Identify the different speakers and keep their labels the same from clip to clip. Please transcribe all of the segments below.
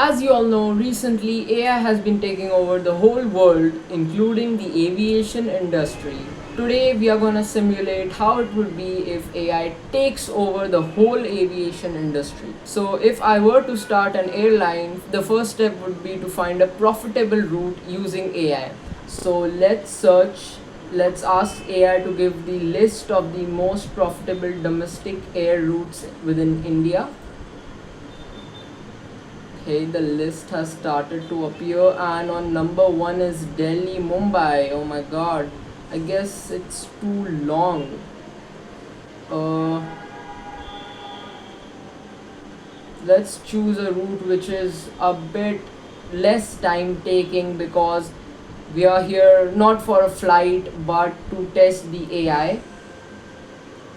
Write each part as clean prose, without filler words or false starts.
Speaker 1: As you all know, recently AI has been taking over the whole world, including the aviation industry. Today, we are going to simulate how it would be if AI takes over the whole aviation industry. So, if I were to start an airline, the first step would be to find a profitable route using AI. So, let's search. Let's ask AI to give the list of the most profitable domestic air routes within India. Okay, the list has started to appear, and on number one is Delhi Mumbai. Oh my god, I guess it's too long. Uh, let's choose a route which is a bit less time taking because we are here not for a flight but to test the AI.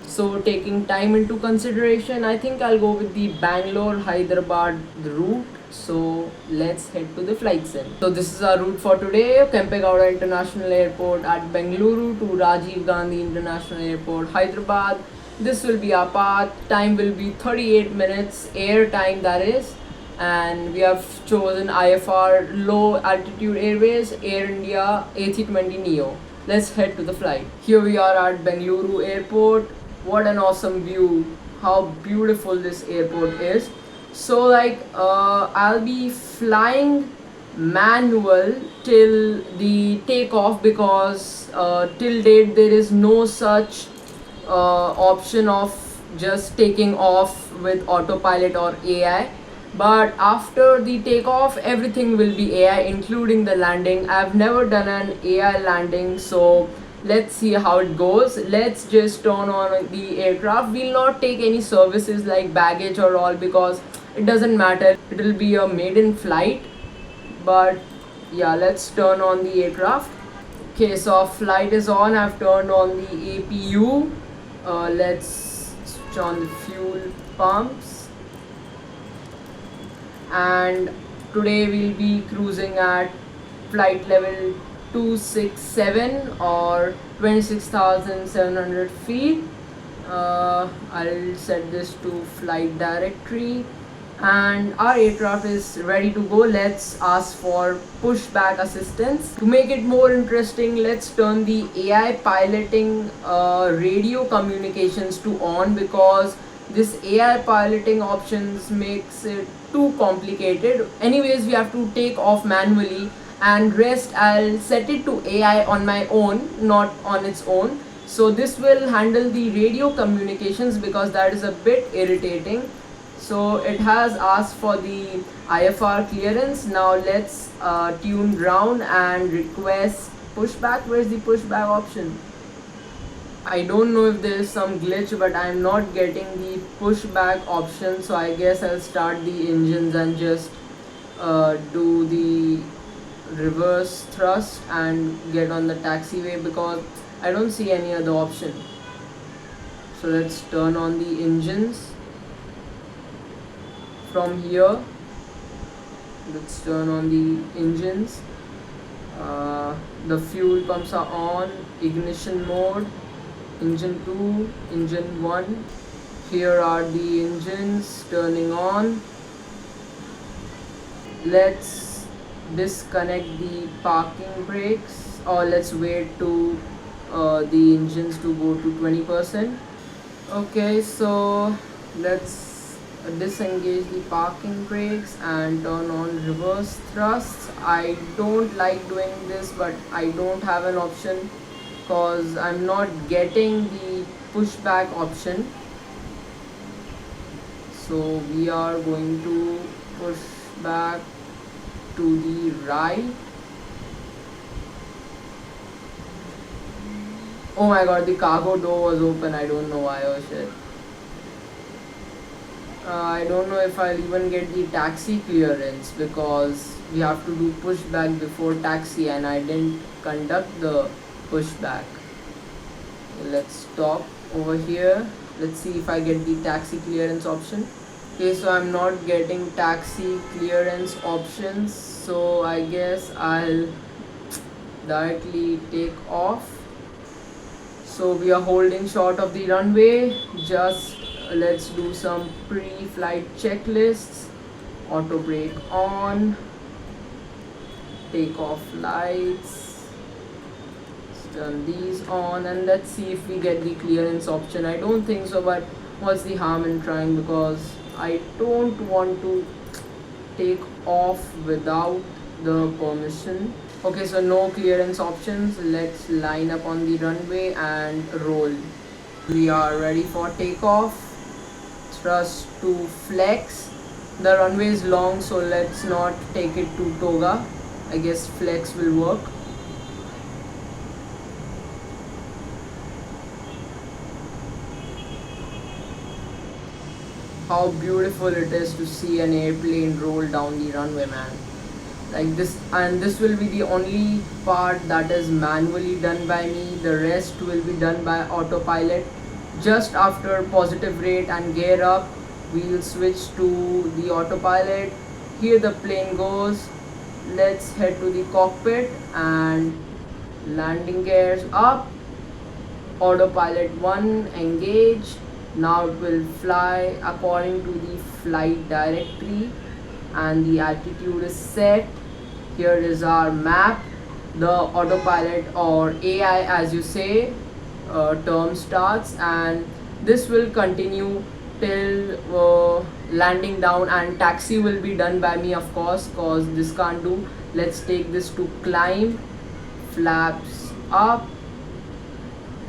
Speaker 1: So, taking time into consideration, I think I'll go with the Bangalore Hyderabad route. So, let's head to the flight sim. So, this is our route for today: Kempegowda International Airport at Bengaluru to Rajiv Gandhi International Airport, Hyderabad. This will be our path. Time will be 38 minutes, air time that is. And we have chosen IFR Low Altitude Airways, Air India A320 Neo. Let's head to the flight. Here we are at Bengaluru Airport. What an awesome view! How beautiful this airport is. So, I'll be flying manual till the takeoff because till date there is no such option of just taking off with autopilot or AI. But after the takeoff, everything will be AI, including the landing. I've never done an AI landing, so let's see how it goes. Let's just turn on the aircraft. We'll not take any services like baggage or all because it doesn't matter. It will be a maiden flight. But yeah, let's turn on the aircraft. Okay, so our flight is on. I've turned on the APU. Let's switch on the fuel pumps. And today we'll be cruising at flight level 267 or 26,700 feet. I'll set this to flight directory, and our aircraft is ready to go. Let's ask for pushback assistance. To make it more interesting, let's turn the AI piloting radio communications to on because this AI piloting options makes it too complicated. Anyways, we have to take off manually, and rest I'll set it to AI on my own, not on its own. So this will handle the radio communications because that is a bit irritating. So it has asked for the IFR clearance. Now let's tune ground and request pushback. Where's the pushback option? I don't know if there is some glitch, but I'm not getting the pushback option. So I guess I'll start the engines and just do the reverse thrust and get on the taxiway because I don't see any other option. So let's turn on the engines. From here, let's turn on the engines. The fuel pumps are on. Ignition mode. Engine 2, engine 1. Here are the engines turning on. Let's disconnect the parking brakes, or let's wait to the engines to go to 20%. Okay, so let's disengage the parking brakes and turn on reverse thrusts. I don't like doing this, but I don't have an option because I'm not getting the pushback option. So we are going to push back to the right. Oh my god, the cargo door was open. I don't know why. Oh shit. I don't know if I'll even get the taxi clearance because we have to do pushback before taxi, and I didn't conduct the pushback. Let's stop over here. Let's see if I get the taxi clearance option. Okay, so I'm not getting taxi clearance options, so I guess I'll directly take off. So we are holding short of the runway. Just let's do some pre-flight checklists. Auto brake on, takeoff lights, let's turn these on, and let's see if we get the clearance option. I don't think so, but what's the harm in trying, because I don't want to take off without the permission. Okay, so no clearance options. Let's line up on the runway and roll. We are ready for takeoff. Thrust to flex. The runway is long, so let's not take it to toga. I guess flex will work. How beautiful it is to see an airplane roll down the runway, man. Like this, and this will be the only part that is manually done by me. The rest will be done by autopilot. Just after positive rate and gear up, we'll switch to the autopilot. Here the plane goes. Let's head to the cockpit and landing gears up. Autopilot 1 engaged. Now it will fly according to the flight directory and the altitude is set. Here is our map. The autopilot or AI, as you say, term starts, and this will continue till landing down, and taxi will be done by me, of course, cause this can't do. Let's take this to climb. Flaps up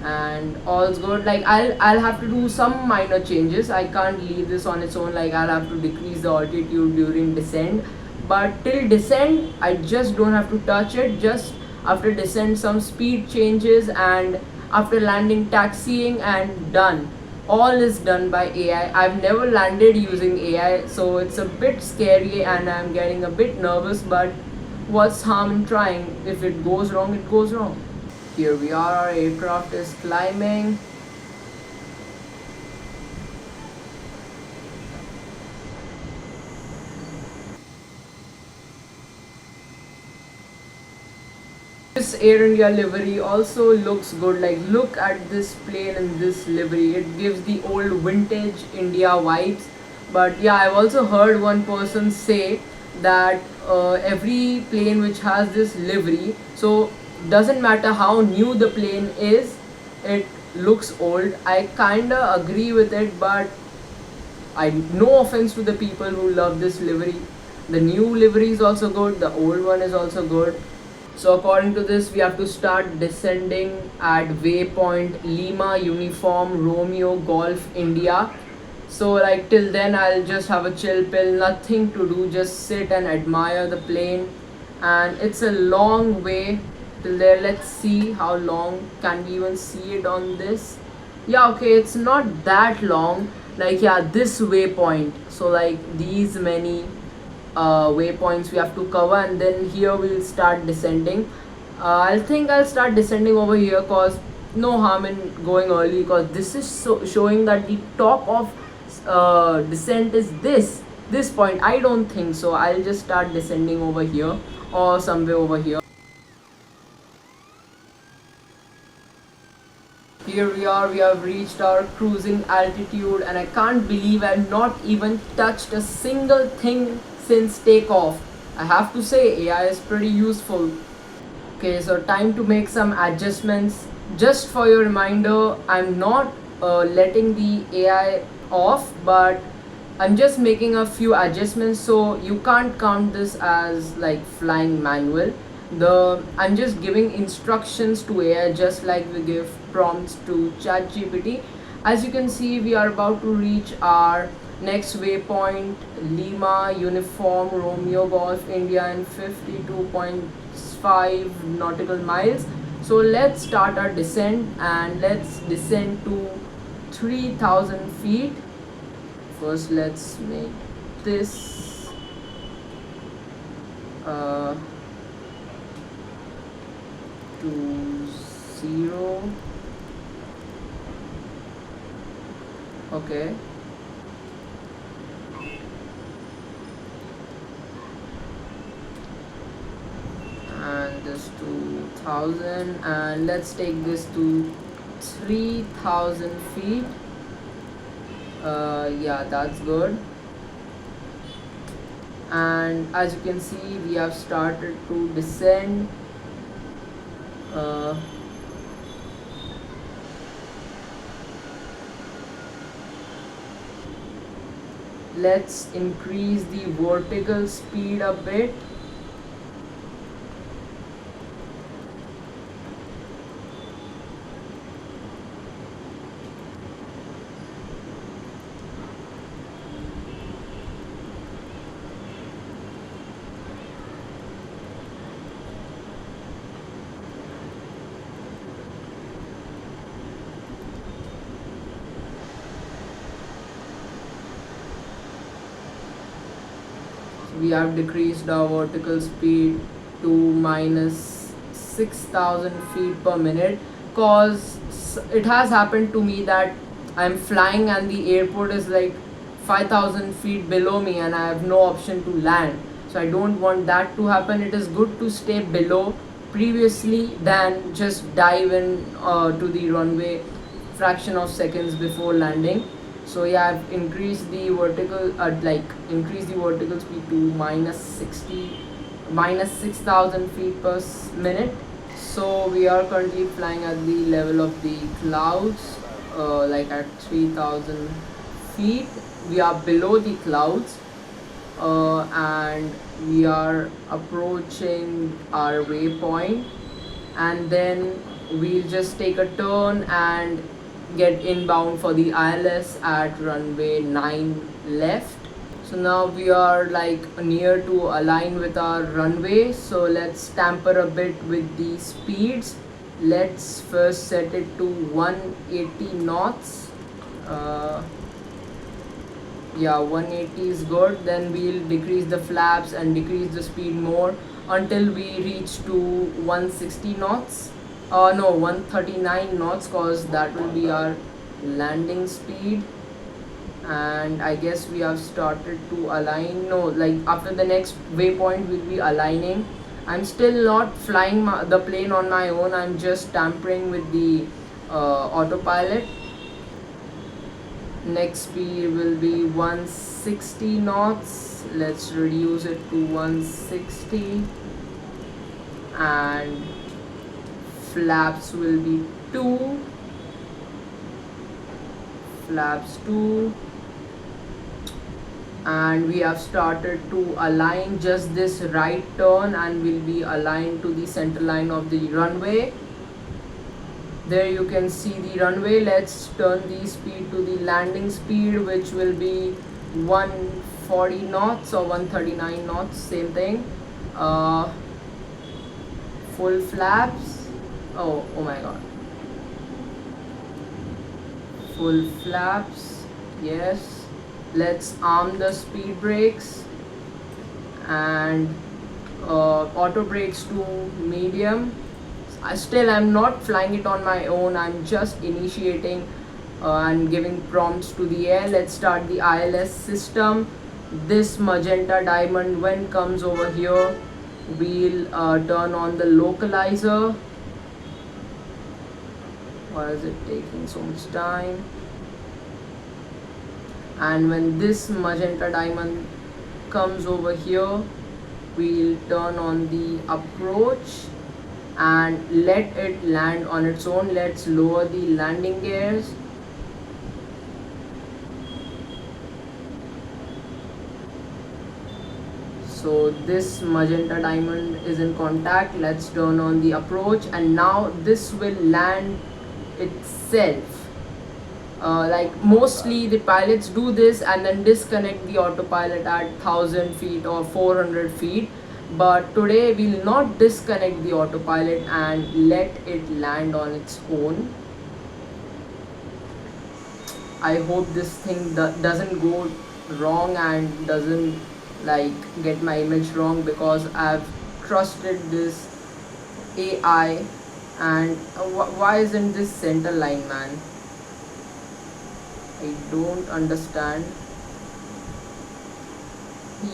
Speaker 1: and all's good. Like I'll have to do some minor changes. I can't leave this on its own. Like I'll have to decrease the altitude during descent, but till descent I just don't have to touch it. Just after descent some speed changes, and after landing taxiing, and done. All is done by AI. I've never landed using AI, so it's a bit scary and I'm getting a bit nervous, but what's harm in trying? If it goes wrong, it goes wrong. Here we are, our aircraft is climbing. This Air India livery also looks good. Like look at this plane in this livery. It gives the old vintage India vibes. But yeah, I've also heard one person say that every plane which has this livery, so doesn't matter how new the plane is, it looks old. I kinda agree with it, but I no offense to the people who love this livery. The new livery is also good, the old one is also good. So according to this, we have to start descending at waypoint Lima Uniform Romeo Golf India. So like till then I'll just have a chill pill, nothing to do, just sit and admire the plane. And it's a long way till there. Let's see how long can we even see it on this. Yeah, okay, it's not that long. Like yeah, this waypoint, so like these many waypoints we have to cover, and then here we'll start descending. I think I'll start descending over here, cause no harm in going early, because this is showing that the top of descent is this point. I don't think so. I'll just start descending over here or somewhere over here. Here we are, we have reached our cruising altitude, and I can't believe I've not even touched a single thing since takeoff. I have to say, AI is pretty useful. Okay, so time to make some adjustments. Just for your reminder, I'm not letting the AI off, but I'm just making a few adjustments, so you can't count this as like flying manual. I'm just giving instructions to AI just like we give prompts to ChatGPT. As you can see, we are about to reach our next waypoint Lima Uniform Romeo Golf India in 52.5 nautical miles. So let's start our descent, and let's descend to 3000 feet. First let's make this to 0. Okay, and this to 1000, and let's take this to 3000 feet. Yeah, that's good. And as you can see, we have started to descend. uh, let's increase the vertical speed a bit. We have decreased our vertical speed to minus 6,000 feet per minute, cause it has happened to me that I'm flying and the airport is like 5,000 feet below me and I have no option to land. So I don't want that to happen. It is good to stay below previously than just dive in to the runway fraction of seconds before landing. So yeah, I've increased the vertical increased the vertical speed to minus 60 minus 6,000 feet per minute. So we are currently flying at the level of the clouds, like at 3,000 feet. We are below the clouds, and we are approaching our waypoint, and then we'll just take a turn and get inbound for the ILS at runway 9 left. So now we are like near to align with our runway, so let's tamper a bit with the speeds. Let's first set it to 180 knots. uh, yeah, 180 is good. Then we'll decrease the flaps and decrease the speed more until we reach to 160 knots. No, 139 knots, cause that will be our landing speed. And I guess we have started to align. No, like after the next waypoint we'll be aligning. I'm still not flying the plane on my own. I'm just tampering with the autopilot. Next speed will be 160 knots. Let's reduce it to 160, and flaps will be 2. Flaps 2. And we have started to align just this right turn, and will be aligned to the center line of the runway. There you can see the runway. Let's turn the speed to the landing speed, which will be 140 knots or 139 knots, same thing. Full flaps. Oh my god. Full flaps, yes. Let's arm the speed brakes, and auto brakes to medium. I'm not flying it on my own. I'm just initiating and giving prompts to the air. Let's start the ILS system. This magenta diamond, when comes over here, we'll turn on the localizer. Why is it taking so much time? And when this magenta diamond comes over here, we'll turn on the approach and let it land on its own. Let's lower the landing gears. So this magenta diamond is in contact. Let's turn on the approach, and now this will land itself. Like mostly the pilots do this and then disconnect the autopilot at 1000 feet or 400 feet, but today we'll not disconnect the autopilot and let it land on its own. I hope this thing doesn't go wrong and doesn't like get my image wrong, because I've trusted this AI. And why isn't this center line, man? I don't understand.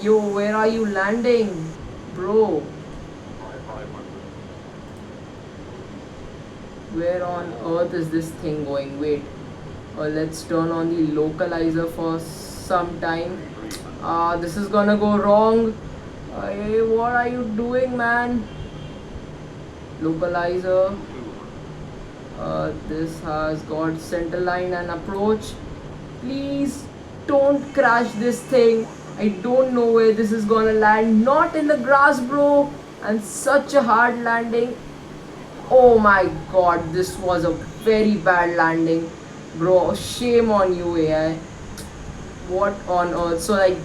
Speaker 1: Yo, where are you landing, bro? Where on earth is this thing going? Wait, let's turn on the localizer for some time. This is gonna go wrong. Hey, what are you doing, man? Localizer. This has got center line and approach. Please don't crash this thing. I don't know where this is gonna land. Not in the grass, bro. And such a hard landing. Oh my god, this was a very bad landing. Bro, shame on you, AI. What on earth? So, like,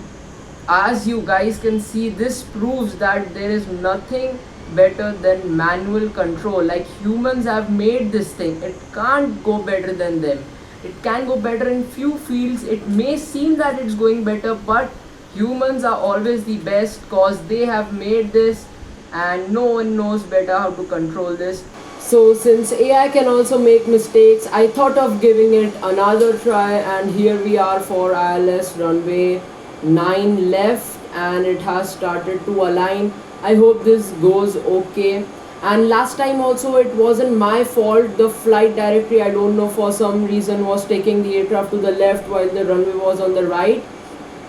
Speaker 1: as you guys can see, this proves that there is nothing better than manual control. Like, humans have made this thing, it can't go better than them. It can go better in few fields. It may seem that it's going better, but humans are always the best cause they have made this, and no one knows better how to control this. So since AI can also make mistakes, I thought of giving it another try, and here we are for ILS runway 9 left, and it has started to align. I hope this goes okay. And last time also it wasn't my fault. The flight directory, I don't know, for some reason was taking the aircraft to the left while the runway was on the right,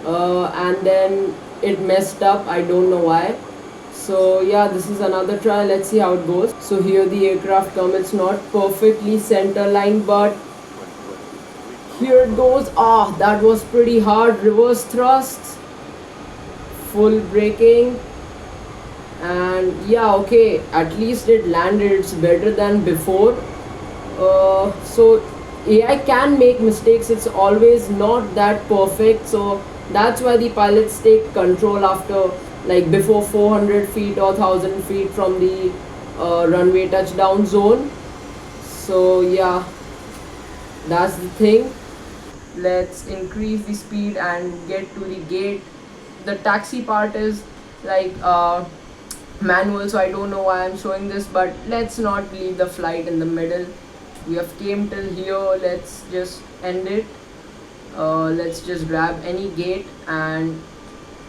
Speaker 1: and then it messed up. I don't know why. So yeah, this is another try. Let's see how it goes. So here the aircraft comes. It's not perfectly center line, but here it goes. Ah, that was pretty hard. Reverse thrusts, full braking, and yeah, okay, at least it landed. It's better than before. So AI can make mistakes. It's always not that perfect. So that's why the pilots take control after, like, before 400 feet or 1000 feet from the runway touchdown zone. So yeah, that's the thing. Let's increase the speed and get to the gate. The taxi part is like manual, so I don't know why I'm showing this, but let's not leave the flight in the middle. We have came till here. Let's just end it. Let's just grab any gate and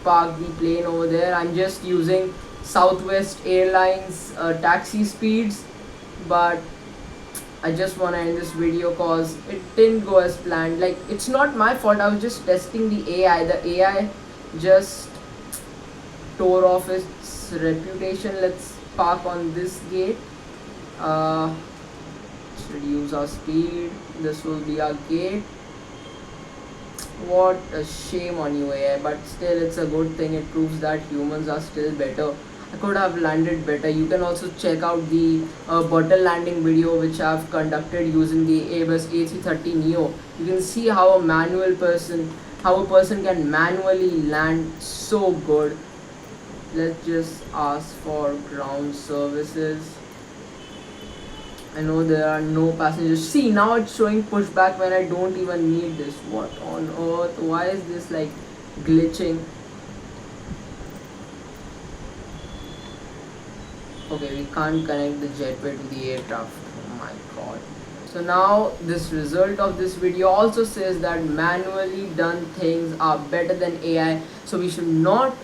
Speaker 1: park the plane over there. I'm just using Southwest Airlines taxi speeds, but I just want to end this video cause it didn't go as planned. Like, it's not my fault. I was just testing the AI. The AI just tore off its reputation. Let's park on this gate. Let's reduce our speed. This will be our gate. What a shame on you, AI, but still it's a good thing. It proves that humans are still better. I could have landed better. You can also check out the bottle landing video which I've conducted using the Airbus A330 Neo. You can see how a person can manually land so good. Let's just ask for ground services. I know there are no passengers. See, now it's showing pushback when I don't even need this. What on earth? Why is this like glitching? Okay, we can't connect the jetway to the aircraft. Oh my god. So now this result of this video also says that manually done things are better than AI. So we should not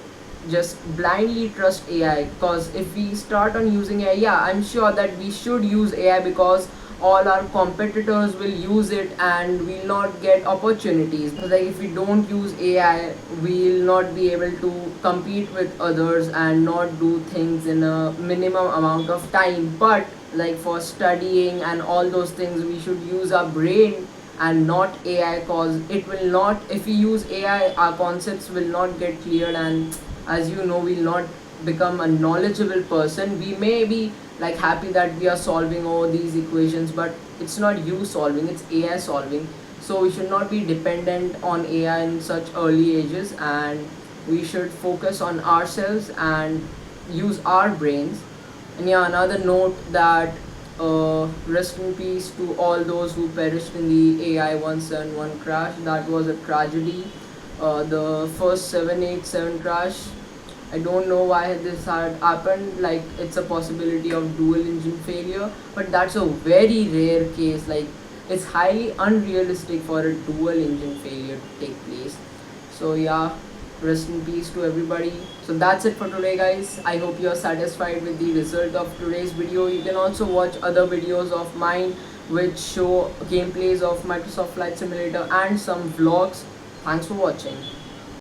Speaker 1: just blindly trust AI, because if we start on using AI, yeah, I'm sure that we should use AI because all our competitors will use it and we'll not get opportunities. So like, if we don't use AI, we'll not be able to compete with others and not do things in a minimum amount of time. But like for studying and all those things, we should use our brain and not AI, cause it will not, if we use AI, our concepts will not get cleared, and as you know, we'll not become a knowledgeable person. We may be like happy that we are solving all these equations, but it's not you solving, it's AI solving. So we should not be dependent on AI in such early ages, and we should focus on ourselves and use our brains. And yeah, another note that rest in peace to all those who perished in the AI-171 crash. That was a tragedy. The first 787 crash, I don't know why this had happened. Like, it's a possibility of dual engine failure, but that's a very rare case. Like, it's highly unrealistic for a dual engine failure to take place. So yeah, rest in peace to everybody. So that's it for today, guys. I hope you are satisfied with the result of today's video. You can also watch other videos of mine which show gameplays of Microsoft Flight Simulator and some vlogs. Thanks for watching.